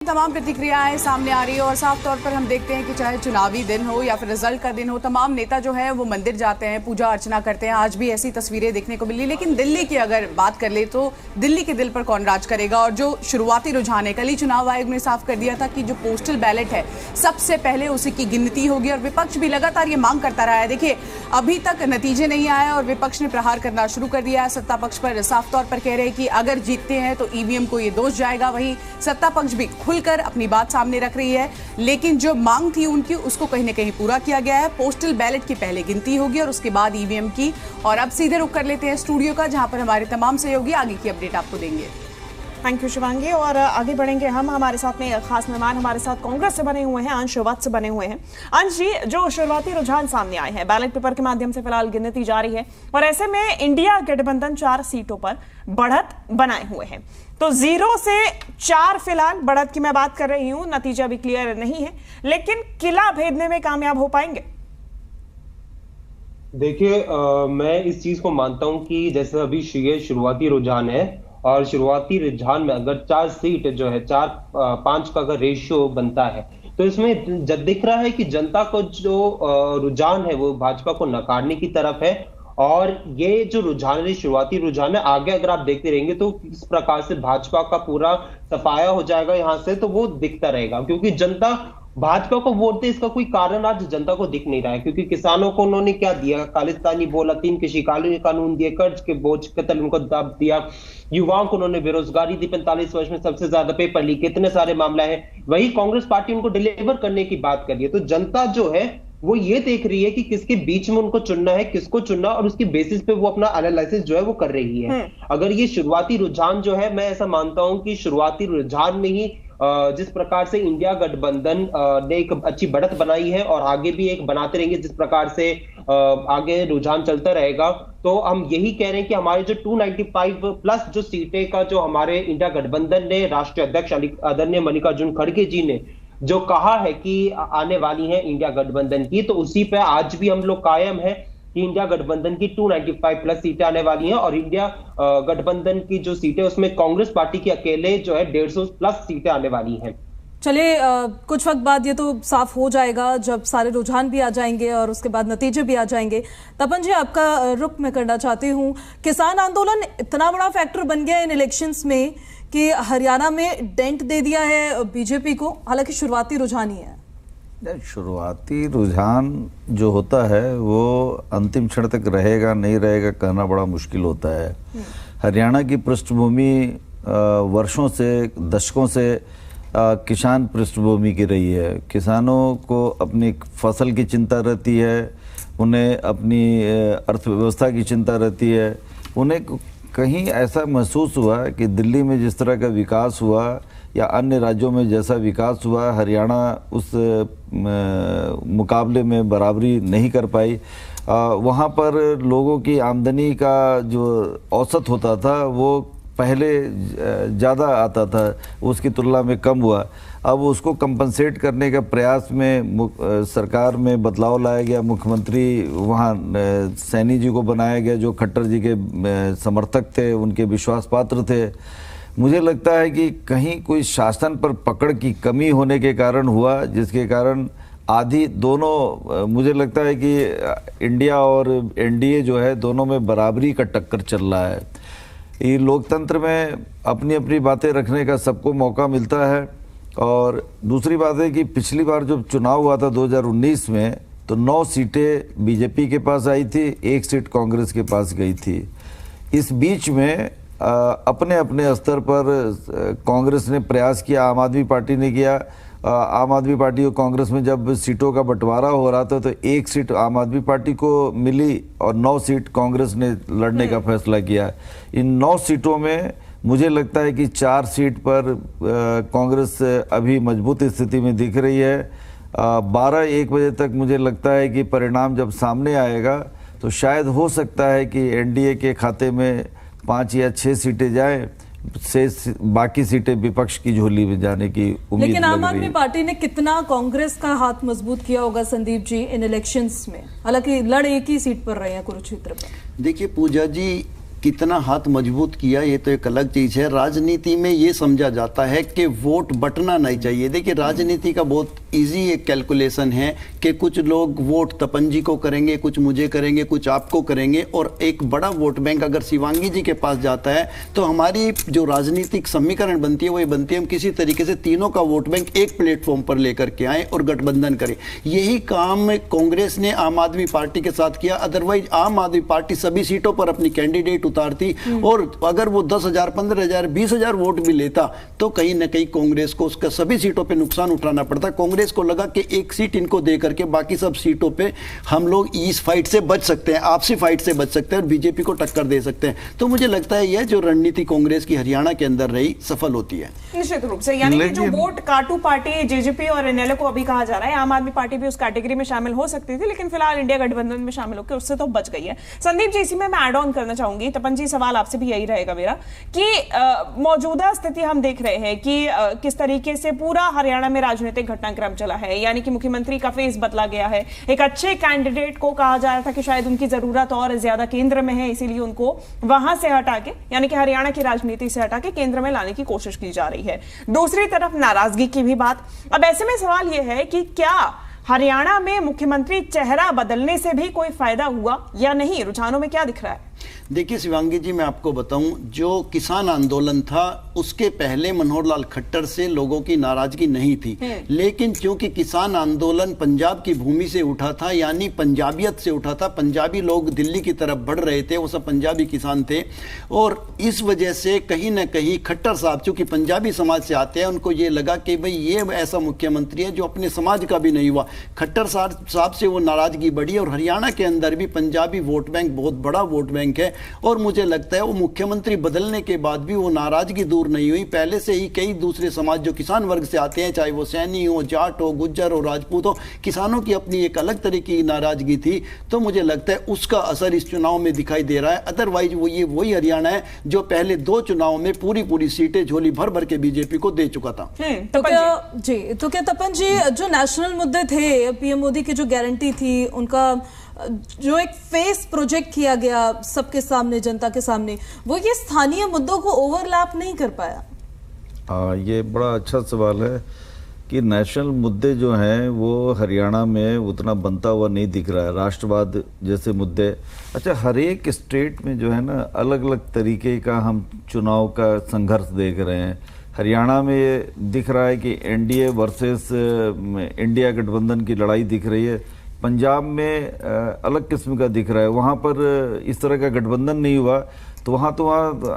तमाम प्रतिक्रियाएं सामने आ रही है और साफ तौर पर हम देखते हैं कि चाहे चुनावी दिन हो या फिर रिजल्ट का दिन हो, तमाम नेता जो है वो मंदिर जाते हैं, पूजा अर्चना करते हैं। आज भी ऐसी तस्वीरें देखने को मिली। लेकिन दिल्ली की अगर बात कर ले तो दिल्ली के दिल पर कौन राज करेगा? और जो शुरुआती रुझान है, कल ही चुनाव आयोग ने साफ कर दिया था कि जो पोस्टल बैलेट है सबसे पहले उसी की गिनती होगी और विपक्ष भी लगातार ये मांग करता रहा है। देखिए, अभी तक नतीजे नहीं आए और विपक्ष ने प्रहार करना शुरू कर दिया है। सत्ता पक्ष पर साफ तौर पर कह रहे हैं कि अगर जीतते हैं तो ईवीएम को ये दोष जाएगा। वहीं सत्ता पक्ष भी खुलकर अपनी बात सामने रख रही है, लेकिन जो मांग थी उनकी उसको कहीं न कहीं पूरा किया गया है। पोस्टल बैलेट की पहले गिनती होगी और उसके बाद ईवीएम की। और अब सीधे रुख कर लेते हैं स्टूडियो का, जहां पर हमारे तमाम सहयोगी आगे की अपडेट आपको देंगे। Thank you Shivangi. और आगे बढ़ेंगे हम। हमारे साथ में खास मेहमान हमारे साथ कांग्रेस से बने हुए हैं, अंश वत्स बने हुए हैं। अंश जी, जो शुरुआती रुझान सामने आए हैं, बैलेट पेपर के माध्यम से फिलहाल गिनती जारी है और ऐसे में इंडिया गठबंधन 4 सीटों पर बढ़त बनाए हुए है। तो 0 से 4 फिलहाल बढ़त की मैं बात कर रही हूं, नतीजा भी क्लियर नहीं है, लेकिन किला भेदने में कामयाब हो पाएंगे? देखिए, मैं इस चीज को मानता हूं कि जैसे अभी ये शुरुआती रुझान है और शुरुआती रुझान में अगर 4 सीट जो है 4-5 का अगर रेशियो बनता है तो इसमें जब दिख रहा है कि जनता को जो रुझान है वो भाजपा को नकारने की तरफ है। और ये जो रुझान है, शुरुआती रुझान है, आगे अगर आप देखते रहेंगे तो किस प्रकार से भाजपा का पूरा सफाया हो जाएगा यहां से, तो वो दिखता रहेगा। क्योंकि जनता भाजपा को वोट दे, इसका कोई कारण आज जनता को दिख नहीं रहा है। क्योंकि किसानों को उन्होंने क्या दिया? खालिस्तानी बोला, 3 कृषि कानून दिए, कर्ज के बोझ कतल उनको दाब दिया, युवाओं को उन्होंने बेरोजगारी दी, 45 वर्ष में सबसे ज्यादा पेपर लीक, इतने सारे मामला है। वही कांग्रेस पार्टी उनको डिलीवर करने की बात कर रही है। तो जनता जो है वो ये देख रही है कि किसके बीच में उनको चुनना है, किसको चुनना, और उसकी बेसिस पे वो अपना एनालिसिस जो है वो कर रही है। अगर ये शुरुआती रुझान जो है, मैं ऐसा मानता हूं कि शुरुआती रुझान में ही जिस प्रकार से इंडिया गठबंधन ने एक अच्छी बढ़त बनाई है और आगे भी एक बनाते रहेंगे, जिस प्रकार से आगे रुझान चलता रहेगा, तो हम यही कह रहे हैं कि हमारे जो 295 प्लस जो सीटें का जो हमारे इंडिया गठबंधन ने, राष्ट्रीय अध्यक्ष आदरणीय मल्लिकार्जुन खड़गे जी ने जो कहा है कि आने वाली है इंडिया गठबंधन की, तो उसी पे आज भी हम लोग कायम है कि इंडिया गठबंधन की 295 प्लस सीटें आने वाली हैं। और इंडिया गठबंधन की जो सीटें उसमें कांग्रेस पार्टी की अकेले जो है 150 प्लस सीटें आने वाली हैं। चलिए, कुछ वक्त बाद ये तो साफ हो जाएगा जब सारे रुझान भी आ जाएंगे और उसके बाद नतीजे भी आ जाएंगे। तपन जी, आपका रुख मैं करना चाहती हूँ। किसान आंदोलन इतना बड़ा फैक्टर बन गया इन इलेक्शंस में कि हरियाणा में डेंट दे दिया है बीजेपी को, हालांकि शुरुआती रुझान ही है। शुरुआती रुझान जो होता है वो अंतिम क्षण तक रहेगा नहीं रहेगा कहना बड़ा मुश्किल होता है। हरियाणा की पृष्ठभूमि वर्षों से, दशकों से किसान पृष्ठभूमि की रही है। किसानों को अपनी फसल की चिंता रहती है, उन्हें अपनी अर्थव्यवस्था की चिंता रहती है। उन्हें कहीं ऐसा महसूस हुआ कि दिल्ली में जिस तरह का विकास हुआ या अन्य राज्यों में जैसा विकास हुआ, हरियाणा उस मुकाबले में बराबरी नहीं कर पाई। वहाँ पर लोगों की आमदनी का जो औसत होता था वो पहले ज़्यादा आता था, उसकी तुलना में कम हुआ। अब उसको कंपनसेट करने का प्रयास में सरकार में बदलाव लाया गया। मुख्यमंत्री वहाँ सैनी जी को बनाया गया जो खट्टर जी के समर्थक थे, उनके विश्वास पात्र थे। मुझे लगता है कि कहीं कोई शासन पर पकड़ की कमी होने के कारण हुआ, जिसके कारण आधी दोनों, मुझे लगता है कि इंडिया और एनडीए जो है दोनों में बराबरी का टक्कर चल रहा है। ये लोकतंत्र में अपनी अपनी बातें रखने का सबको मौका मिलता है। और दूसरी बात है कि पिछली बार जब चुनाव हुआ था 2019 में, तो 9 सीटें बीजेपी के पास आई थी, 1 सीट कांग्रेस के पास गई थी। इस बीच में अपने अपने स्तर पर कांग्रेस ने प्रयास किया, आम आदमी पार्टी ने किया। आम आदमी पार्टी और कांग्रेस में जब सीटों का बंटवारा हो रहा था तो 1 सीट आम आदमी पार्टी को मिली और 9 सीट कांग्रेस ने लड़ने का फैसला किया। इन 9 सीटों में मुझे लगता है कि 4 सीट पर कांग्रेस अभी मजबूत स्थिति में दिख रही है। 12-1 बजे तक मुझे लगता है कि परिणाम जब सामने आएगा तो शायद हो सकता है कि एनडीए के खाते में 5 या 6 सीटें जाएं, से बाकी सीटें विपक्ष की झोली में जाने की उम्मीद। लेकिन आम आदमी पार्टी ने कितना कांग्रेस का हाथ मजबूत किया होगा संदीप जी इन इलेक्शंस में? हालांकि लड़ एक ही सीट पर रहे हैं, कुरुक्षेत्र पर। देखिए पूजा जी, कितना हाथ मजबूत किया ये तो एक अलग चीज है। राजनीति में ये समझा जाता है कि वोट बंटना नहीं चाहिए। देखिए, राजनीति का बहुत इजी एक कैलकुलेशन है कि कुछ लोग वोट तपन जी को करेंगे, कुछ मुझे करेंगे, कुछ आपको करेंगे, और एक बड़ा वोट बैंक अगर शिवांगी जी के पास जाता है तो हमारी जो राजनीतिक समीकरण बनती है वो ये बनती है हम किसी तरीके से तीनों का वोट बैंक एक प्लेटफॉर्म पर लेकर के आए और गठबंधन करें। यही काम कांग्रेस ने आम आदमी पार्टी के साथ किया। अदरवाइज आम आदमी पार्टी सभी सीटों पर अपनी कैंडिडेट उतारती और अगर वो 10,000, 15,000, 20,000 वोट भी लेता तो कहीं ना कहीं कांग्रेस को उसका सभी सीटों पे नुकसान उठाना पड़ता। कांग्रेस को लगा कि एक सीट इनको दे करके बाकी सब सीटों पे हम लोग इस फाइट से बच सकते हैं, आपसी फाइट से बच सकते हैं और बीजेपी को टक्कर दे सकते हैं। तो मुझे लगता है यह जो रणनीति कांग्रेस की हरियाणा के अंदर रही सफल होती है निश्चित रूप से। यानी कि जो वोट काटू पार्टी जेजेपी और एनएलए को अभी कहा जा रहा है, आम आदमी पार्टी भी उस कैटेगरी में शामिल हो सकती थी, लेकिन फिलहाल इंडिया गठबंधन में शामिल होकर उससे तो बच गई है। संदीप जी, इसी में मैं ऐड ऑन करना चाहूंगी। तपन जी, सवाल आपसे भी यही रहेगा मेरा कि मौजूदा स्थिति हम देख रहे हैं कि किस तरीके से पूरा हरियाणा में राजनीतिक घटनाक्रम चला है। यानी कि मुख्यमंत्री का फेस बदला गया है। एक अच्छे कैंडिडेट को कहा जा रहा था कि शायद उनकी जरूरत और ज्यादा केंद्र में है, इसीलिए उनको वहां से हटा के, यानी कि हरियाणा की राजनीति से हटा के केंद्र में लाने की कोशिश की जा रही है। दूसरी तरफ नाराजगी की भी बात। अब ऐसे में सवाल यह है कि क्या हरियाणा में मुख्यमंत्री चेहरा बदलने से भी कोई फायदा हुआ या नहीं? रुझानों में क्या दिख रहा है? देखिए शिवांगी जी, मैं आपको बताऊं, जो किसान आंदोलन था उसके पहले मनोहर लाल खट्टर से लोगों की नाराजगी नहीं थी, लेकिन क्योंकि किसान आंदोलन पंजाब की भूमि से उठा था, यानी पंजाबियत से उठा था, पंजाबी लोग दिल्ली की तरफ बढ़ रहे थे, वो सब पंजाबी किसान थे, और इस वजह से कहीं ना कहीं खट्टर साहब चूंकि पंजाबी समाज से आते हैं, उनको ये लगा कि भाई ये ऐसा मुख्यमंत्री है जो अपने समाज का भी नहीं हुआ। खट्टर साहब से वो नाराजगी बढ़ी और हरियाणा के अंदर भी पंजाबी वोट बैंक बहुत बड़ा वोट बैंक है, और मुझे लगता है वो मुख्यमंत्री बदलने के बाद भी वो नाराजगी दूर नहीं हुई। पहले से ही कई दूसरे समाज जो किसान वर्ग से आते हैं, चाहे वो सैनी हो, जाट हो, गुज्जर हो, राजपूत हो, किसानों की अपनी एक अलग तरीके की नाराजगी थी। तो मुझे लगता है उसका असर इस चुनाव में दिखाई दे रहा है। अदरवाइज वो ये वही हरियाणा है जो पहले 2 चुनाव में पूरी सीटें झोली भर भर के बीजेपी को दे चुका था। तो क्या तपन जी, जो नेशनल मुद्दे थे, पीएम मोदी की जो गारंटी थी, उनका जो एक फेस प्रोजेक्ट किया गया सबके सामने, जनता के सामने, वो ये स्थानीय मुद्दों को ओवरलैप नहीं कर पाया? ये बड़ा अच्छा सवाल है कि नेशनल मुद्दे जो हैं वो हरियाणा में उतना बनता हुआ नहीं दिख रहा है। राष्ट्रवाद जैसे मुद्दे, अच्छा, हर एक स्टेट में जो है ना अलग अलग तरीके का हम चुनाव का संघर्ष देख रहे हैं। हरियाणा में ये दिख रहा है कि एनडीए वर्सेस इंडिया गठबंधन की लड़ाई दिख रही है। पंजाब में अलग किस्म का दिख रहा है, वहाँ पर इस तरह का गठबंधन नहीं हुआ, तो वहाँ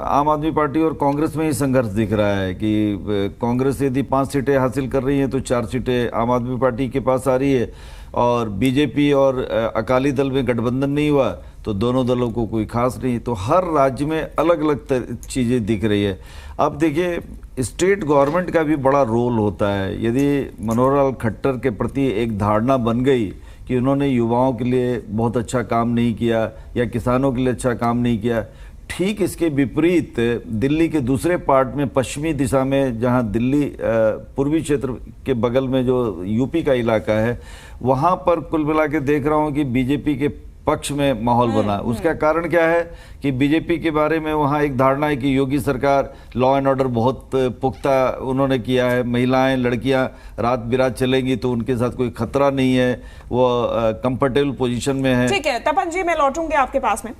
आम आदमी पार्टी और कांग्रेस में ही संघर्ष दिख रहा है कि कांग्रेस यदि 5 सीटें हासिल कर रही हैं तो 4 सीटें आम आदमी पार्टी के पास आ रही है, और बीजेपी और अकाली दल में गठबंधन नहीं हुआ तो दोनों दलों को कोई खास नहीं। तो हर राज्य में अलग अलग चीज़ें दिख रही है। अब देखिए, स्टेट गवर्नमेंट का भी बड़ा रोल होता है। यदि मनोहर लाल खट्टर के प्रति एक धारणा बन गई कि उन्होंने युवाओं के लिए बहुत अच्छा काम नहीं किया या किसानों के लिए अच्छा काम नहीं किया, ठीक इसके विपरीत दिल्ली के दूसरे पार्ट में, पश्चिमी दिशा में, जहां दिल्ली पूर्वी क्षेत्र के बगल में जो यूपी का इलाका है, वहां पर कुल मिला के देख रहा हूं कि बीजेपी के पक्ष में माहौल बना। उसका कारण क्या है कि बीजेपी के बारे में वहाँ एक धारणा है कि योगी सरकार लॉ एंड ऑर्डर बहुत पुख्ता उन्होंने किया है, महिलाएं लड़कियां रात बिरात चलेंगी तो उनके साथ कोई खतरा नहीं है, वो कंफर्टेबल पोजीशन में है। ठीक है तपन जी, मैं लौटूंगी आपके पास में।